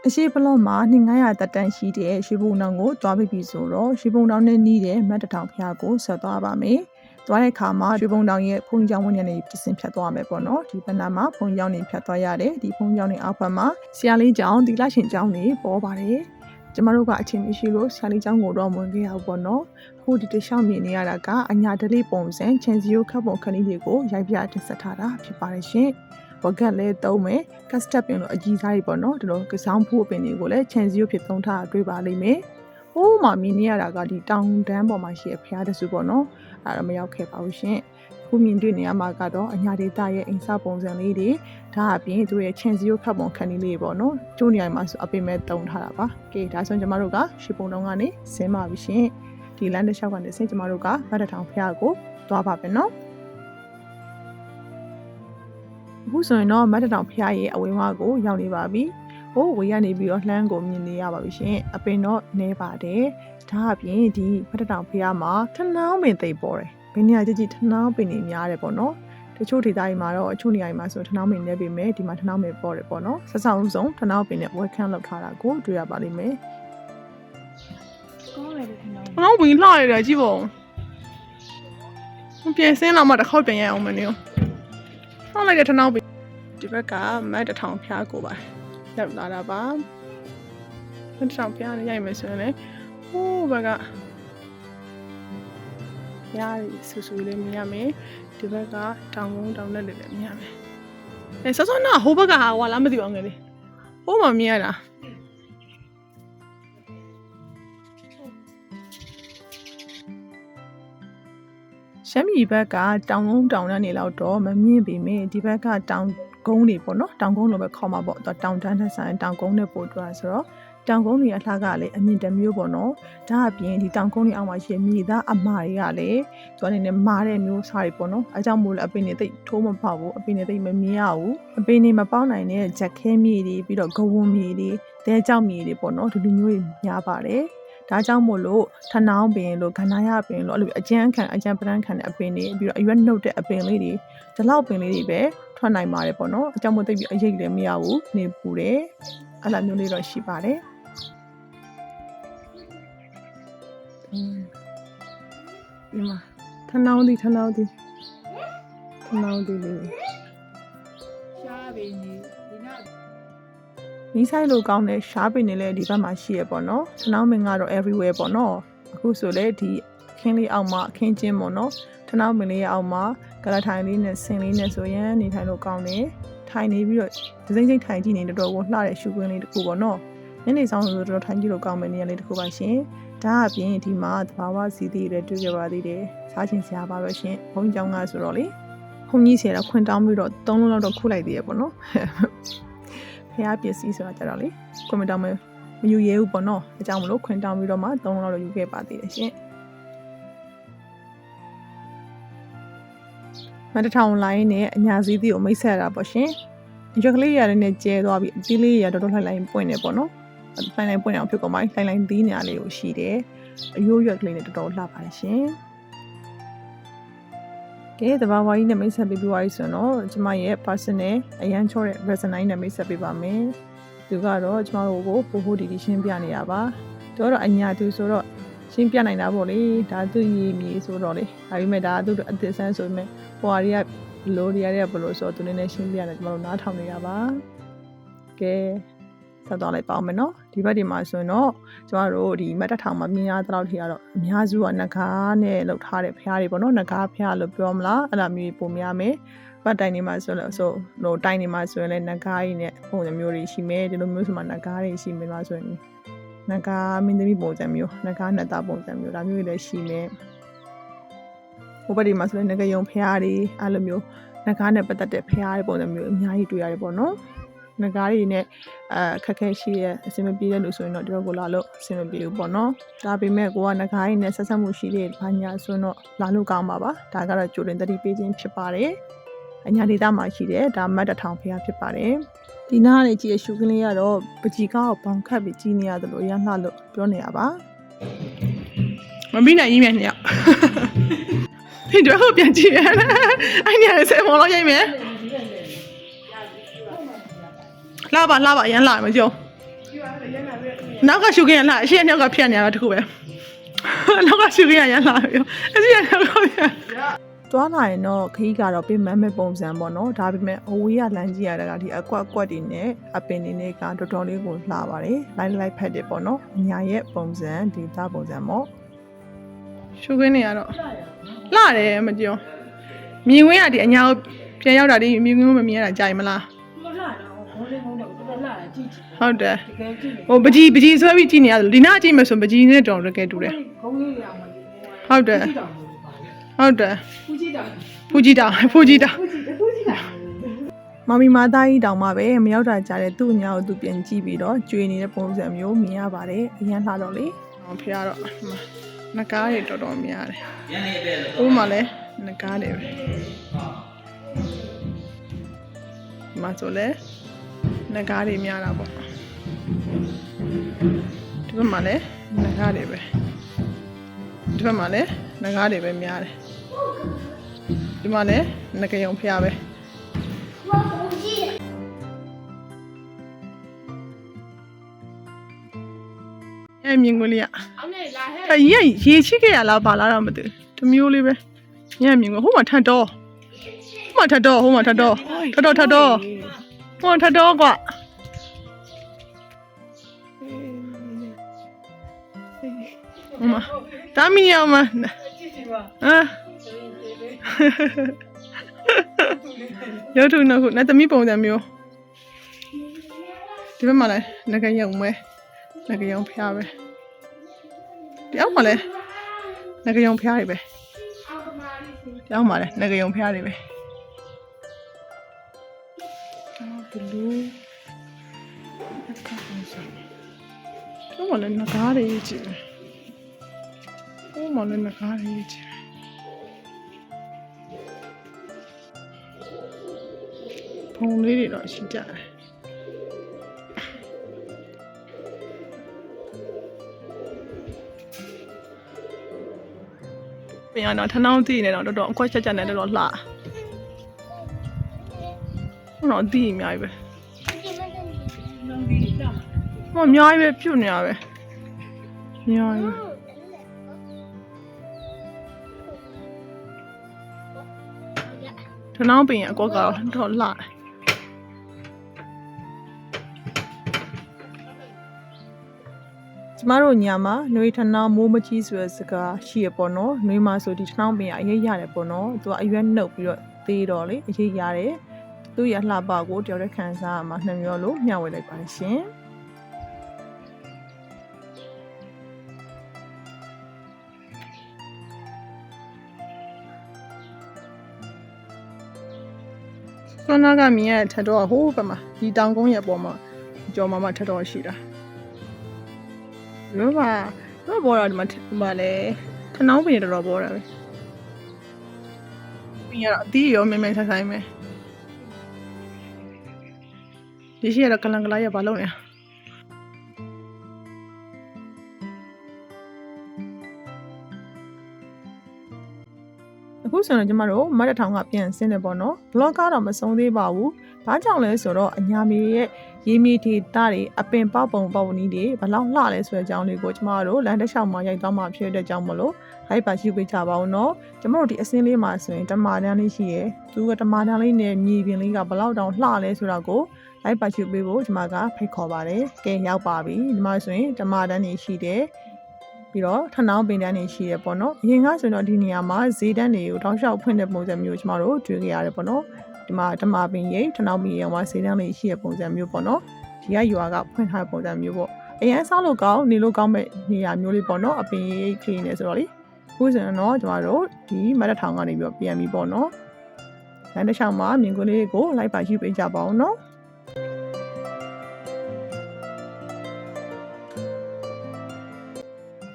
အရှိပလော့မှာ900တက်တန်းရှိတဲ့ရွှေဘုံတောင်ကိုတွားပြီးပြီဆိုတော့ရွှေဘုံတောင်နဲ့နီးတဲ့မတ်တထောင်ဖျားကိုဆက်သွားပါမယ်။သွားတဲ့အခါမှာရွှေဘုံတောင်ရဲ့ဖုန်ကြောင်ဝင်းနေပြစင်ဖြတ်သွားမယ်ပေါ့နော်။ဒီဘက်နားမှာဖုန်ကြောင်နေဖြတ်သွားရတယ်။ဒီဖုန်ကြောင်နေအောက်ဘက်မှာဆရာလေးကျောင်းဒီလရှင်ကျောင်းနေပေါ်ပါတယ်။ကျမတို့ကအချိန်မရှိလို့ဆရာလေးကျောင်းကိုတော့ဝင်ခဲ့ရအောင်ပေါ့နော်။ခုဒီတခြားမြင်နေရတာကအညာဒလေးပုံစံချန်စီယိုခပ်ပုံခဏလေးတွေကိုရိုက်ပြတင်ဆက်ထားတာဖြစ်ပါတယ်ရှင်။ဝက်ကက်လဲသုံးမယ်ကတ်စတက်ပင်လို့အကြီးစားကြီးပေါ့နော်ဒီလိုကစားဖို့ပင်တွေကိုလည်းချန်စီယိုဖြစ်သုံးထားတွေ့ပါလိမ့်မယ်။ဟိုးမှာမြင်နေရတာကဒီတောင်တန်းပေါ်မှာရှိတဲ့ဖျားတဆူပေါ့နော်။အဲ့တော့မရောက်ခဲ့ပါဘူးရှင်။ခုမြင်တွေ့နေရမှာကတော့အညာဒေတာရဲ့အိမ်စပုံစံလေးတွေဒါအပြင်သူရဲ့ချန်စီယိုခပ်ပုံခဏလေးပေါ့နော်။ကျိုးနေရာမှာဆိုအပင်မဲ့သုံးထားတာပါ။ကဲဒါဆိုကျမတို့ကရွှေပုံတုံးကနေဆင်းပါပြီရှင်။ဒီလမ်းတစ်လျှောက်ကနေဆင်းကျမတို့ကဗတ်တထောင်ဖျားကိုသွားပါပဲနော်။အခုဆိုရင်တော့မတ်တတောင်ဖျားရဲ့အဝင်းဝါကိုရောက်နေပါပြီ။ဟိုဝေးရနေပြီးတော့လှမ်းကိုမြင်နေရပါပြီရှင်။အပင်တော့နဲပါတယ်။ဒါအပြင်ဒီမတ်တတောင်ဖျားမှာထနှောင်းပင်သိပ်ပေါ်တယ်။ဘယ်နေရာကြည့်ထနှောင်းပင်တွေများတယ်ပေါ့နော်။တချို့ဒေသတွေမှာတော့အချို့နေရာတွေမှာဆိုထနှောင်းပင်နေပြီမဲ့ဒီမှာထနှောင်းပင်ပေါ်တယ်ပေါ့နော်။ဆက်ဆောင်ဆုံးထနှောင်းပင်နဲ့ဝက်ခန့်လောက်ထားတာကိုတွေ့ရပါလိမ့်မယ်။ကောင်းတယ်ထနှောင်း။ထနှောင်းပင်လှရတယ်ကြည့်ပေါ့။ပြန်စင်းလာမှတစ်ခေါက်ပြန်ရအောင်မနေဘူး။ဟောလိုက်တဲ့ထနှောင်းပင်ဒီဘက်ကမတ်တထောင်ဖျားကိုပါရောက်လာတာပါမတ်တထောင်ဖျားနဲ့ရိုက်မယ်ဆိုရင်လည်းဟိုးဘက်ကရားဆူဆူလေးမြင်ရမယ်ဒီဘက်ကတောင်ကုန်းတောင်လက်လေးလည်းမြင်ရမယ်ဆောဆောနာဟိုဘက်ကဟာဝါလားမသိပါဘူးငယ်လေးဟိုးမှမြင်ရတာရှမ်းပြည်ဘက်ကတောင်ကုန်းတောင်တန်းနေလောက်တော့မမြင်ပေမဲ့ဒီဘက်ကတောင်ကုန်းတွေပေါ့နော်တောင်ကုန်းလိုပဲခေါ်မှာပေါ့တောင်တန်းထက်ဆိုင်တောင်ကုန်းနဲ့ပို့တွားဆိုတော့တောင်ကုန်းတွေအလှကလည်းအမြင့်တစ်မျိုးပေါ့နော်ဒါအပြင်ဒီတောင်ကုန်းတွေအောက်မှာရှိမြေသားအမာတွေကလည်းသူအနေနဲ့မာတဲ့မျိုးစားတွေပေါ့နော်အဲကြောင့်မို့လို့အပင်တွေသိထိုးမပေါက်ဘူးအပင်တွေသိမမြင်ရဘူးအပင်တွေမပေါက်နိုင်တဲ့ဂျက်ခဲမြေတွေပြီးတော့ဂဝွန်မြေတွေတဲကြောက်မြေတွေပေါ့နော်ဒီလိုမျိုးတွေများပါတယ်ဒါကြောင့်မို့လို့ထနှောင်းပင်လို့ခဏရပင်လို့အဲ့လိုအကျန်းခံအကျန်းပန်းခံတဲ့အပင်တွေပြီးတော့အရွက်နှုတ်တဲ့အပင်လေးတွေဒီလောက်ပင်လေးတွေပဲထွက်နိုင်ပါတယ်ပေါ့နော်အကြောင်းမို့သိပြီးအရိပ်လည်းမရဘူးနေပူတယ်အဲ့လိုမျိုးလေးတော့ရှိပါတယ်ဒီမှာထနှောင်းသည်လေးရှားပင်ကြီးဒီနောက်နီးဆိုင်လိုကောင်းတဲ့ရှားပင်တွေလည်းဒီဘက်မှာရှိရပေါ့နော်ထနှောင်းပင်ကတော့ everywhere ပေါ့နော်အခုဆိုလေဒီအခင်းလေးအောက်မှာအခင်းချင်းပေါ့နော်ထနှောင်းပင်လေးအောက်မှာကလထိုင်လေးနဲ့ဆင်လေးနဲ့ဆိုရင်နေထိုင်လို့ကောင်းတယ်ထိုင်နေပြီးတော့ဒစိမ့်စိမ့်ထိုင်ကြည့်နေတော်တော်ကိုလှတဲ့ရှုခွင်းလေးတစ်ခုပေါ့နော်ညနေဆောင်ဆိုတော့ထိုင်ကြည့်လို့ကောင်းမယ်နေရာလေးတစ်ခုပါရှင်ဒါအပြင်ဒီမှာသဘာဝစီးတီးတွေတွေ့ကြပါသေးတယ်စားချင်စရာပါပဲရှင်ဘုန်းကြီးကျောင်းကဆိုတော့လေဘုန်းကြီးဆရာတော့ခွင်တောင်းပြီးတော့3လုံးလောက်တော့ခုလိုက်သေးရပေါ့နော်ဖះပစ္စည်းဆိုတာကြတော့လေခွင်မတောင်းမယူရဲဘူးပေါ့နော်အကြောင်းမလို့ခွင်တောင်းပြီးတော့မှ3လုံးလောက်တော့ယူခဲ့ပါသေးတယ်ရှင်မတထောင်လိုင်းနဲ့အညာစည်းတီးကိုမိတ်ဆက်ရတာပေါ့ရှင်ရွက်ကလေးရတဲ့နဲ့ကျဲသွားပြီးအသီးလေးရတော်တော်လှိုင်းပွင့်နေပေါ့နော်လှိုင်းပွင့်အောင်ဖြစ်ကုန်ပါလှိုင်းသီးနေရာလေးကိုရှိတယ်အယိုးရွက်ကလေးနဲ့တော်တော်လှပါတယ်ရှင်ကဲတဘာဝကြီးနဲ့မိတ်ဆက်ပေးပြီးသွားပြီဆိုတော့ကျမရဲ့ personal အရန်ချောတဲ့ resonate နဲ့မိတ်ဆက်ပေးပါမယ်သူကတော့ကျမတို့ကိုပို့ဖို့ဒီရှင်းပြနေတာပါသူကတော့အညာသူဆိုတော့ရှင်းပြနိုင်တာပေါ့လေဒါသူ့ရည်မြေဆိုတော့လေဒါပေမဲ့ဒါသူ့အသစ်ဆန်းဆိုပေမဲ့ဟိုဟာတွေကဘလို့တွေကဘလို့ဆိုတော့သူနည်းနည်းရှင်းပြရတယ်ကျမတို့နားထောင်နေတာပါကဲဆက်သွားလိုက်ပါအောင်မယ်နော်ဒီဘက်ဒီမှာဆိုရင်တော့ကျမတို့ဒီမတ်တထောင်မှာမြင်ရတဲ့လောက်ထိကတော့အများစုကနဂါးနဲ့လှုပ်ထားတဲ့ဖျားတွေပေါ့နော်နဂါးဖျားလို့ပြောမလားအဲ့လိုမျိုးပုံများမယ်ဘတ်တိုင်တွေမှာဆိုလို့ဆိုဟိုတိုင်တွေမှာဆိုရင်လည်းနဂါးကြီးနဲ့ပုံစံမျိုးတွေရှိမယ်ဒီလိုမျိုးဆိုမှနဂါးတွေရှိမယ်လားဆိုရင်နဂါးမင်းသမီးပုံစံမျိုးနဂါးနှစ်သားပုံစံမျိုးဒါမျိုးတွေလည်းရှိမယ်ဟိုဘက်ဒီမှာဆိုရင်ငကယုံဖျားတွေအဲ့လိုမျိုးနဂါးနဲ့ပတ်သက်တဲ့ဖျားတွေပုံစံမျိုးအများကြီးတွေ့ရတယ်ပေါ့နော်နဂါးတွေနဲ့ခက်ခဲရှိတဲ့အဆင်မပြေတဲ့လို့ဆိုရင်တော့ဒီတော့ကိုလာလို့အဆင်မပြေဘူးပေါ့နော်ဒါပေမဲ့ကိုကနဂါးတွေနဲ့ဆက်ဆက်မှုရှိတဲ့ဘာညာဆိုတော့လာလို့ကောင်းပါပါဒါကတော့ကြိုတင်သတိပေးခြင်းဖြစ်ပါတယ်အညာဒေသမှာရှိတဲ့ဒါမတ်တထောင်ဖျားဖြစ်ပါတယ်ဒီနားလေးကြည့်ရရှုခင်းလေးကတော့ပကြီးကားကိုဘောင်ခတ်ပြီးကြီးနေရတယ်လို့ရမ်းလှလို့ပြောနေရပါမပြီးနိုင်ကြီးမြန်ညောက်ဒီတော့ပြန်ကြည့်ရအဲ့ညဆယ်မော်လောက်ရိုက်မယ်လှပါအရန်လာမကြော နောက်ကရှုခင်းရလားအရှိအနောက်ကဖြတ်နေရတာတခုပဲနောက်ကရှုခင်းရရလားအရှိအနောက်ကဖြတ်သွားလာရင်တော့ခကြီးကတော့ပြင်မဲ့ပုံစံပေါ့နော်ဒါပေမဲ့အဝေးကလမ်းကြည့်ရတာကဒီအကွက်တွေနဲ့အပင်တွေနဲ့ကတော်တော်လေးကိုလှပါတယ်လိုက်ဖက်တယ်ပေါ့နော်အညာရဲ့ပုံစံဒေတာပုံစံပေါ့ရှုခင်းနေရတော့လှတယ်မကြောမြင်ဝင်းကဒီအညာကိုပြန်ရောက်တာဒီမြင်ဝင်းမမြင်ရတာကြာရင်မလားဟုတ်တယ်ဟိုပကြီးဆွဲပြီးကြည့်နေရတယ်ဒီနားကြည့်မယ်ဆိုပကြီးနဲ့တောင်တကယ်တူတယ်ဟုတ်တယ်ဖူကြီးတောင်မမီမာသားကြီးတောင်မှပဲမရောက်တာကြားတဲ့သူ့ညာကိုသူပြန်ကြည့်ပြီးတော့ကျွေနေတဲ့ပုံစံမျိုးမြင်ရပါတယ်အရန်လှတော့လေဖေကတော့နဂါးတွေတော်တော်များတယ်ဥမာလဲနဂါးတွေပဲမဆိုလဲနဂါးတွေများတာပေါ့ဒီဘက်မှာလည်းနဂါးတွေပဲဒီဘက်မှာလည်းနဂါးတွေပဲများတယ်ဒီမှာလည်းနဂရုံဖျားပဲအဲ့မြင်ကိုလေးကအဲ့ရေချိခဲ့ရလားပါလားတော့မသိဘူးတမျိုးလေးပဲညမြင်ကိုဟိုမှာထတ်တော့ဟိုမှာထတ်တော့ကွာဒါမီအောင်မရုပ်ထုနှုတ်ခုနဲ့သမီးပုံစံမျိုးဒီဘက်မှာလည်းငကရုံပဲငကရုံဖျားပဲဒီအောက်မှာလည်းငကရုံဖျားတွေပဲဒီအောက်မှာလည်းငကရုံဖျားတွေပဲဘလူးတော့မလည်းငကားတွေကြည့်တယ်တော့မလည်းငကားတွေကြည့်ဖုံလေးတွေတော့ရှိကြတယ်ပြန်ရတော့ထနှောင်းသိနေတော့တော်တော်အခွက်ချက်ချက်နဲ့တော်တော်လှတော့အသီးအများကြီးပဲဟောအများကြီးပဲပြုတ်နေရပဲအများကြီးထနောင်းပင်အကွက်ကတော့တော့လှတယ်ကျမတို့ညာမှာနှွေးထနှောင်းမိုးမကြီးဆိုတဲ့စကားရှိရပေါ့နော်နှွေးမှာဆိုဒီထနှောင်းပင်အရေးရတယ်ပေါ့နော်သူကအရွက်နှုတ်ပြီးတော့သေးတော့လေအရေးရတယ်သူ့ရလှပကိုတယောက်တည်းခံစားရမှာနှမျောလို့မျှဝေလိုက်ပါရှင်ခဏကမြင်ရတဲ့ထတော့ဟိုးဘက်မှာဒီတောင်ကုန်းရဲ့ပေါ်မှာကြော်မှာထတော့ရှိတာလောပေါ်တော့ဒီမှာလဲထနှောင်းပင်တော်တော်ပေါ်တာပဲပြင်ရတော့အသီးရောမင်းမင်းဆိုင်ဆိုင်ပဲဒီရှိရတော့ကလန်ကလာရဘာလုပ်လဲအခုဆိုတော့ကျမတို့မတ်တထောင်ကပြန်ဆင်းတယ်ပေါ့နော် vlog ကတော့မဆုံးသေးပါဘူးဘာကြောင့်လဲဆိုတော့အညာမီရဲ့ရေမီဒေတာတွေအပင်ပေါက်ပုံပေါက်နီးတွေဘလောက်လှလဲဆိုတဲ့အကြောင်းလေးကိုကျမတို့လမ်းတစ်လျှောက်မှာရိုက်သွားမှာဖြစ်တဲ့ကြောင့်မလို့လိုက်ပါရှိပေးကြပါဦးနော်ကျမတို့ဒီအစင်းလေးမှာဆိုရင်တမာတန်းလေးရှိရယ်သူကတမာတန်းလေးနဲ့မြေပြင်လေးကဘလောက်တောင်လှလဲဆိုတော့ကိုလိုက်ပါရှိပေးဖို့ကျမကဖိတ်ခေါ်ပါတယ်ကဲရောက်ပါပြီဒီမှာဆိုရင်တမာတန်းနေရှိတယ်ပြီးတော့ထနှောင်းပင်တန်းနေရှိရပေါ့နော်အရင်ကဆိုတော့ဒီနေရာမှာဈေးတန်းတွေကိုတောက်လျှောက်ဖွင့်တဲ့ပုံစံမျိုးကျမတို့တွေ့ကြရတယ်ပေါ့နော်ဒီမှာဓမ္မပင်ရိပ်ထနှောင်းပင်ရိပ်မှာဈေးတန်းလေးရှိရပုံစံမျိုးပေါ့နော်ဒီကရွာကဖွင့်ထားတဲ့ပုံစံမျိုးပေါ့အရင်စားလို့ကောင်းနေလို့ကောင်းမဲ့နေရာမျိုးလေးပေါ့နော်အပင်ရိပ်ခင်းနေဆိုတော့လေအခုဆိုရင်တော့ကျမတို့ဒီမတ်တထောင်ကနေပြီးတော့ပြန်ပြီပေါ့နော်လမ်းတစ်လျှောက်မှာမြင်ကွင်းလေးကိုလိုက်ပါယူပေးကြပါဦးနော်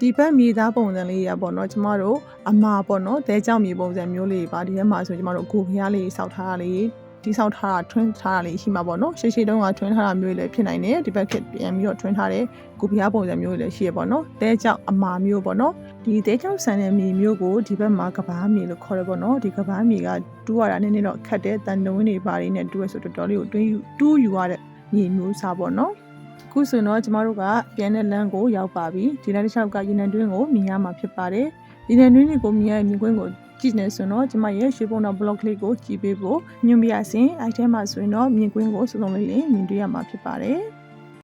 ဒီဘက်မြေသားပုံစံလေးရပေါ့နော်ကျမတို့အမာပေါ့နော်တဲကြောင်မြေပုံစံမျိုးလေးပါဒီထဲမှာဆိုကျမတို့ကိုဖျားလေးစောက်ထားတာလေးဒီစောက်ထားတာထွန်းထားတာလေးရှိမှာပေါ့နော်ရှေ့တုန်းကထွန်းထားတာမျိုးလေးဖြစ်နိုင်တယ်ဒီဘက်ကပြန်ပြီးတော့ထွန်းထားတဲ့ကိုဖျားပုံစံမျိုးလေးရှိရပေါ့နော်တဲကြောင်အမာမျိုးပေါ့နော်ဒီတဲကြောင်ဆန်တဲ့မြေမျိုးကိုဒီဘက်မှာကဘာမြေလို့ခေါ်ရပေါ့နော်ဒီကဘာမြေကတူးရတာနည်းနည်းတော့ခက်တဲ့တန်တုံးတွေပါလေးနဲ့တူးရဆိုတော်တော်လေးကိုတူးယူရတဲ့မြေမျိုးစားပေါ့နော် ခုဆိုတော့ကျမတို့ကပြန်တဲ့လမ်းကိုရောက်ပါပြီဒီလမ်းတစ်လျှောက်ကရေနံတွင်းကိုမြင်ရမှာဖြစ်ပါတယ်ရေနံတွင်းတွေကိုမြင်ရမြင်ကွင်းကိုကြည့်နေဆိုတော့ကျမရဲ့ရွှေပုံတော် blog လေးကိုကြည့်ပေးဖို့ညွှန်ပြရစဉ်အဲ့ထဲမှာဆိုရင်တော့မြင်ကွင်းကိုစုံစုံလင်လင်မြင်တွေ့ရမှာဖြစ်ပါတယ်